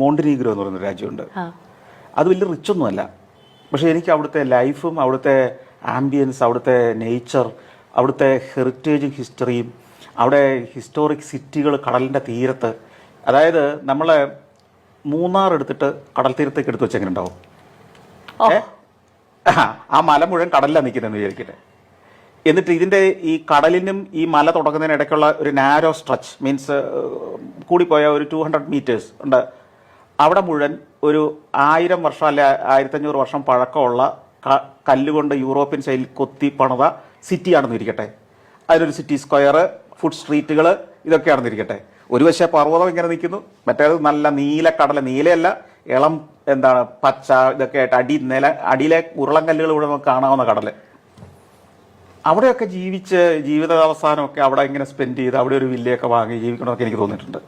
Montenegro എന്ന് പറയുന്ന രാജ്യമുണ്ട്. അത് വലിയ റിച്ച് ഒന്നുമല്ല, പക്ഷെ എനിക്ക് അവിടുത്തെ ലൈഫും അവിടുത്തെ ആംബിയൻസ്, അവിടുത്തെ നേച്ചർ, അവിടുത്തെ ഹെറിറ്റേജും ഹിസ്റ്ററിയും, അവിടെ ഹിസ്റ്റോറിക് സിറ്റികൾ കടലിൻ്റെ തീരത്ത്, അതായത് നമ്മളെ മൂന്നാർ എടുത്തിട്ട് കടൽ തീരത്തേക്ക് എടുത്ത് വെച്ചെങ്ങനെ ഉണ്ടാവും? ആ മല മുഴുവൻ കടലിലാണ് നിൽക്കുന്നതെന്ന് വിചാരിക്കട്ടെ. എന്നിട്ട് ഇതിൻ്റെ ഈ കടലിനും ഈ മല തുടങ്ങുന്നതിന് ഇടയ്ക്കുള്ള ഒരു നാരോ സ്ട്രെച്ച്, മീൻസ് കൂടിപ്പോയ ഒരു 200 മീറ്റേഴ്സ് ഉണ്ട്. അവിടെ മുഴുവൻ ഒരു 1000 വർഷം അല്ലെ 1500 വർഷം പഴക്കമുള്ള കല്ലുകൊണ്ട് യൂറോപ്യൻ ശൈലിയിൽ കൊത്തി പണിത സിറ്റിയാണെന്ന് ഇരിക്കട്ടെ. അതിലൊരു സിറ്റി സ്ക്വയർ, ഫുഡ് സ്ട്രീറ്റുകൾ, ഇതൊക്കെയാണെന്ന് ഇരിക്കട്ടെ. ഒരു വശം പർവ്വതം ഇങ്ങനെ നിൽക്കുന്നു, മറ്റേത് നല്ല നീല കടല, നീലയല്ല ഇളം പച്ച, ഇതൊക്കെ ആയിട്ട് അടിയിലെ ഉരുളങ്കല്ലുകൾ ഇവിടെ നമുക്ക് കാണാവുന്ന കടല്. അവിടെയൊക്കെ ജീവിച്ച് ജീവിതാവസാനമൊക്കെ അവിടെ ഇങ്ങനെ സ്പെൻഡ് ചെയ്ത് അവിടെ ഒരു വില്ലയൊക്കെ വാങ്ങി ജീവിക്കണമെന്നൊക്കെ എനിക്ക് തോന്നിയിട്ടുണ്ട്.